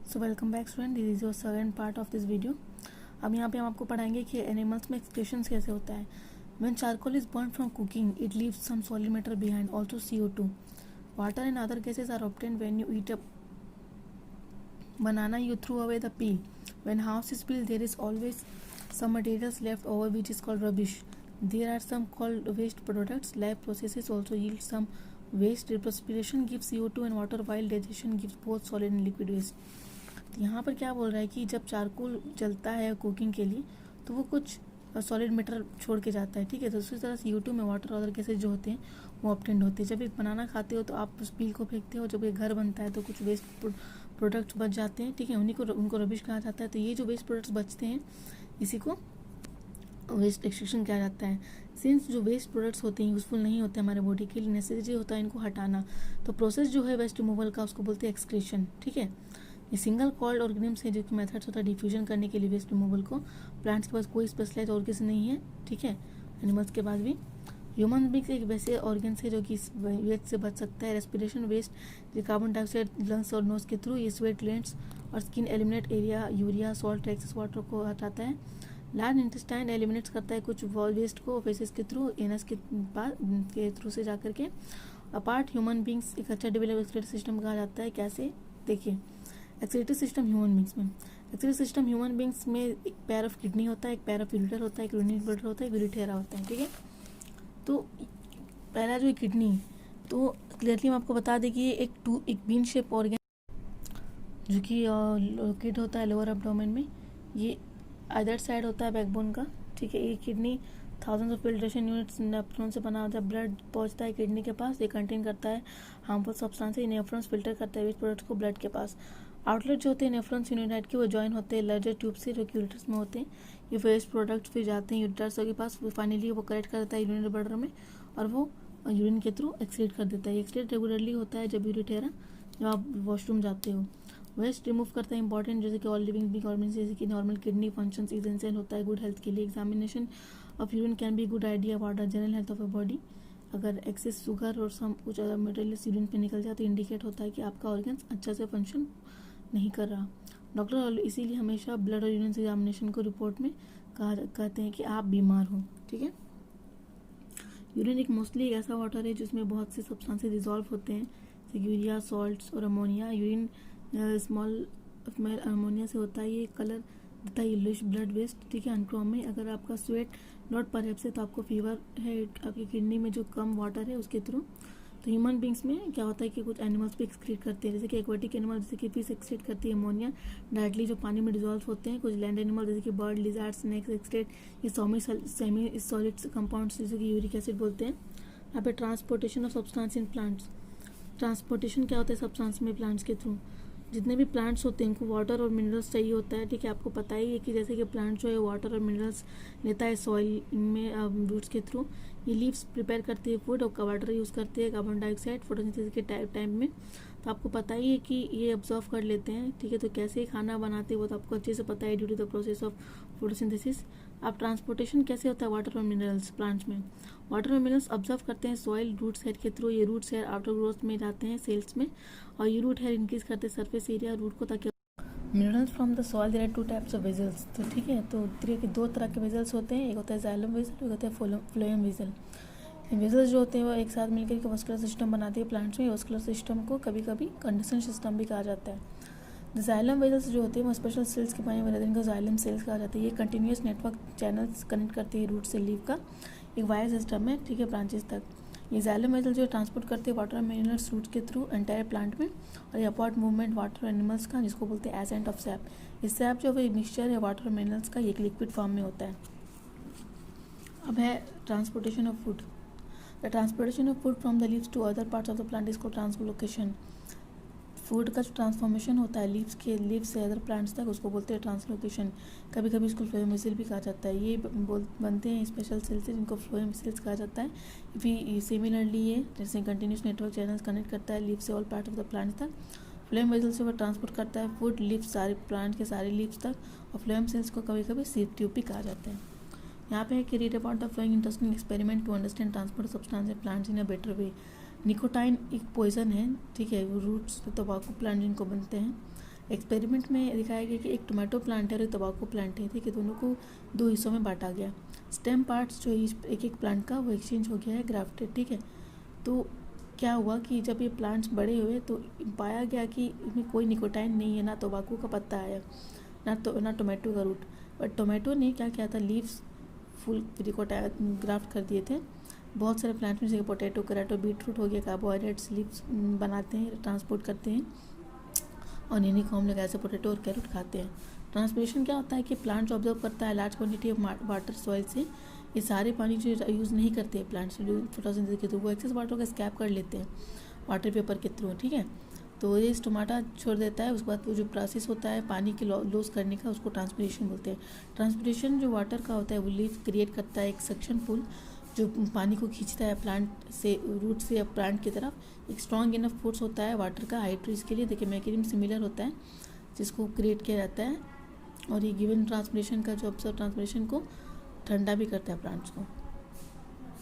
So welcome back student, this is your second part of this video. अब यहाँ पे हम आपको पढ़ाएंगे कि एनिमल्स में एक्सक्रीशंस कैसे होता है। When charcoal is burn from cooking it leaves some solid matter behind, also CO2। Water and other gases are obtained when you eat a banana, you throw away the peel. When house is built, there is always some materials left over which is called rubbish. There are some called waste products. Life processes also yield some waste. Respiration gives CO2 and water, while digestion gives both solid and liquid waste. यहाँ पर क्या बोल रहा है कि जब charcoal जलता है कुकिंग के लिए तो वो कुछ सॉलिड मैटर छोड़ के जाता है, ठीक है। तो उसी तरह CO2 में वाटर और गैसेज जो होते हैं वो ऑब्टेंड होते हैं। जब एक बनाना खाते हो तो आप उस पील को फेंकते हो, जब एक घर बनता है तो कुछ वेस्ट प्रोडक्ट्स बच जाते हैं, ठीक है। उनको रबिश कहा जाता है। तो ये जो वेस्ट प्रोडक्ट्स बचते हैं इसी को वेस्ट एक्सट्रैक्शन कहा जाता है। सिंस जो वेस्ट प्रोडक्ट्स होते हैं यूजफुल नहीं होते हमारे बॉडी के लिए, नेसेसरी होता है इनको हटाना, तो प्रोसेस जो है वेस्ट रिमूवल का उसको बोलते हैं एक्सक्रीशन, ठीक है। ये सिंगल कॉल्ड ऑर्गेनिम्स है जो कि मेथड्स होता है डिफ्यूजन करने के लिए वेस्ट रिमूवल को। प्लांट्स के पास कोई स्पेशलाइज ऑर्गन्स नहीं है, ठीक है। एनिमल्स के पास भी। ह्यूमन बींग्स एक वैसे ऑर्गन्स है जो कि इस वेस्ट से बच सकता है। रेस्पिरेशन वेस्ट जो कार्बन डाइऑक्साइड लंग्स और नोज के थ्रू, ये स्वेट ग्लैंड्स और skin eliminate area urea salt excess water को हटाता है। लार्ज इंटेस्टाइन एलिमिनेट्स करता है कुछ वेस्ट को फेसेस के थ्रू, एनस के पास के थ्रू से जाकर के। अपार्ट ह्यूमन बींग्स एक अच्छा डेवलप एक्सक्रीटरी सिस्टम कहा जाता है। कैसे देखिए, एक्सक्रीटरी सिस्टम ह्यूमन बींग्स में, एक्सक्रीटरी सिस्टम ह्यूमन बींग्स में एक पैर ऑफ किडनी होता है, एक पैर ऑफ यूरिटर होता है, एक यूरिनरी ब्लडर होता है, एक यूरिथेरा होता है, ठीक है। तो पहला जो है किडनी, तो क्लियरली मैं आपको बता दें कि ये एक बीन शेप ऑर्गन जो कि लोकेट होता है लोअर एब्डोमेन में। ये अदर साइड होता है बैकबोन का, ठीक है। ये kidney thousands of filtration units nephron से बना होता है। ब्लड पहुंचता है किडनी के पास, ये कंटेन करता है हार्मफुल सब्सटेंस। नेफ्रॉन्स फिल्टर करता है वेस्ट प्रोडक्ट्स को ब्लड के पास। आउटलेट जो होते हैं नेफ्रॉन्स यूनिट के, वो जॉइन होते हैं लार्जर ट्यूब से जो कि यूरिटर्स में होते हैं। ये वेस्ट प्रोडक्ट्स फिर जाते हैं यूरिटर्स के पास, फाइनली वो कलेक्ट कर देता है यूरिनरी ब्लडर में और वो यूरिन के थ्रू एक्सक्रीट कर देता है। एक्सक्रीट रेगुलरली होता है जब यूरिथेरा, जब आप वॉशरूम जाते हो। वेस्ट रिमूव करता है इंपॉर्टेंट, जैसे कि ऑल लिविंग बिंग ऑर्गन्स, जैसे कि नॉर्मल किडनी फंक्शंस इसेंशियल होता है गुड हेल्थ के लिए। Examination of urine can be good idea about the general health of a body. अगर एक्सेस शुगर और सम कुछ अदर मटेरियल्स यूरिन पे निकल जाए तो इंडिकेट होता है कि आपका ऑर्गन्स अच्छा से फंक्शन नहीं कर रहा। डॉक्टर इसीलिए हमेशा ब्लड और यूरिन एग्जामिनेशन को रिपोर्ट में कहते हैं कि आप बीमार हो, ठीक है। यूरिन एक मोस्टली एक ऐसा वाटर है जिसमें बहुत से सब्सटेंसेस डिजॉल्व होते हैं, जैसे यूरिया सॉल्ट्स और अमोनिया। यूरिन स्मॉल अमोनिया से होता है, ये कलर देता है येलोइश ब्लड वेस्ट, ठीक है, अनक्रोम में। अगर आपका स्वेट नॉट परहैप्स है तो आपको फीवर है, आपकी किडनी में जो कम वाटर है उसके थ्रू। तो ह्यूमन बींग्स में क्या होता है कि कुछ एनिमल्स भी एक्सक्रीट करते हैं, जैसे कि एक्वेटिक एनिमल जैसे कि फिश एक्सक्रीट करती है अमोनिया डायरेक्टली जो पानी में डिजॉल्व होते हैं। कुछ लैंड एनिमल जैसे कि बर्ड लिजार्ड स्नेक्स एक्सक्रीट ये सेमी सॉलिड कंपाउंड्स जैसे कि यूरिक एसिड बोलते हैं। यहाँ पे transportation of substance in plants, transportation क्या होता है सब्सटेंस में प्लांट्स के थ्रू। जितने भी प्लांट्स होते हैं इनको वाटर और मिनरल्स चाहिए होता है, ठीक है। आपको पता ही है कि जैसे कि प्लांट जो है वाटर और मिनरल्स लेता है सॉइल में रूट्स के थ्रू। ये लीव्स प्रिपेयर करती है फूड और वाटर यूज़ करती है कार्बन डाइऑक्साइड फोटोसिंथेसिस के टाइम में। तो आपको पता ही है कि ये ऑब्जर्व कर लेते हैं, ठीक है। तो कैसे खाना बनाते हैं वो तो आपको अच्छे से पता है due to the process of photosynthesis. अब ट्रांसपोर्टेशन कैसे होता है वाटर और मिनरल्स प्लांट्स में। वाटर और मिनरल्स ऑब्जर्व करते हैं सॉइल रूट्स हेयर के थ्रू। ये रूट्स हेयर आफ्टर ग्रोथ में जाते हैं सेल्स में, और ये रूट हेयर इंक्रीज करते हैं सरफेस एरिया रूट को, ताकि minerals from the soil there are 2 types of vessels. तो ठीक है, तो दो तरह के वेजल्स होते हैं, एक होता है जाइलम वेजल, एक होता है फ्लोएम वेजल। वेजल्स जो होते हैं वो एक साथ मिलकर के वस्कुलर सिस्टम बनाते हैं प्लांट्स में। वस्कुलर सिस्टम को कभी कभी कंडक्शन सिस्टम भी कहा जाता है। जाइलम वेजल्स जो होते हैं वो स्पेशल सेल्स के बने हुए रहते हैं, इनको जाइलम सेल्स कहा जाता है। ये कंटिन्यूस नेटवर्क चैनल्स कनेक्ट करती है रूट से लीव का एक वायर सिस्टम है, ठीक है, ब्रांचेस तक। ये जाइलम वेजल जो ट्रांसपोर्ट करते हैं वाटर और मिनरल्स रूट के थ्रू एंटायर प्लांट में। और ये अपॉर्ड मूवमेंट वाटर एनिमल्स का जिसको बोलते हैं एसेंट ऑफ सैप। ये सैप जो है मिक्सचर है वाटर और मिनरल्स का, एक लिक्विड फॉर्म में होता है। अब है transportation of food. The transportation of food from the leaves to other parts of the plant इसको ट्रांसलोकेशन। फूड का जो ट्रांसफॉर्मेशन होता है लीव्स से अदर प्लांट्स तक उसको बोलते हैं ट्रांसलोकेशन। कभी कभी इसको फ्लोएम वेसल भी कहा जाता है। ये बनते हैं स्पेशल सेल्स से जिनको फ्लोएम वेसल्स कहा जाता है। फिर सिमिलरली ये जैसे कंटिन्यूस नेटवर्क चैनल्स कनेक्ट करता है लीव से all part of the plant तक। फ्लोएम वेसल से वो ट्रांसपोर्ट करता है फूड लीव्स सारे प्लांट के सारे लीव्स तक। और फ्लोएम सेल्स को कभी कभी सीड ट्यूब भी कहा जाता है। यहाँ पे है कि read about the flowing interesting experiment to understand transport substance in plants in a better way. Nicotine एक पॉइजन है, ठीक है, वो रूट्स तंबाकू प्लांट जिनको बनते हैं। एक्सपेरिमेंट में दिखाया गया कि एक टोमेटो प्लांट है और एक तंबाकू प्लांट है, ठीक है, दोनों को दो हिस्सों में बांटा गया। स्टेम पार्ट्स जो एक एक प्लांट का वो एक्सचेंज हो गया है, ग्राफ्टेड, ठीक है। तो क्या हुआ कि जब ये प्लांट्स बड़े हुए तो पाया गया कि इनमें कोई निकोटाइन नहीं है, ना तंबाकू का पत्ता आया, ना टोमेटो का रूट। बट टोमेटो ने क्या किया था, लीव्स फुल निकोटाइन ग्राफ्ट कर दिए थे। बहुत सारे प्लांट्स में जैसे पोटैटो, कराटो, बीटरूट हो गया, कार्बोहाइड्रेट्स लीव्स बनाते हैं, ट्रांसपोर्ट करते हैं, और इन्हीं को हम लोग ऐसे पोटैटो और कैरेट खाते हैं। ट्रांसपिरेशन क्या होता है कि प्लांट्स ऑब्जर्व करता है large quantity of water soil से। ये सारे पानी जो यूज़ नहीं करते हैं प्लांट्स फोटोसिंथेसिस के थ्रू, वो एक्सेस वाटर को स्कैप कर लेते हैं वाटर पेपर के थ्रू, ठीक है। तो ये स्टोमाटा छोड़ देता है, उसके बाद वो जो प्रोसेस होता है पानी के लॉस करने का, उसको ट्रांसपिरेशन बोलते हैं। ट्रांसपिरेशन जो वाटर का होता है वो लीफ क्रिएट करता है एक सक्शन पुल जो पानी को खींचता है प्लांट से, रूट से प्लांट की तरफ। एक स्ट्रॉन्ग इनफ फोर्स होता है वाटर का हाई ट्रीज के लिए, देखिए मैकेनिज्म सिमिलर होता है जिसको क्रिएट किया जाता है। और ये गिवन ट्रांसपिरेशन का जो ऑब्जर्व ट्रांसपिरेशन को ठंडा भी करता है प्लांट्स को।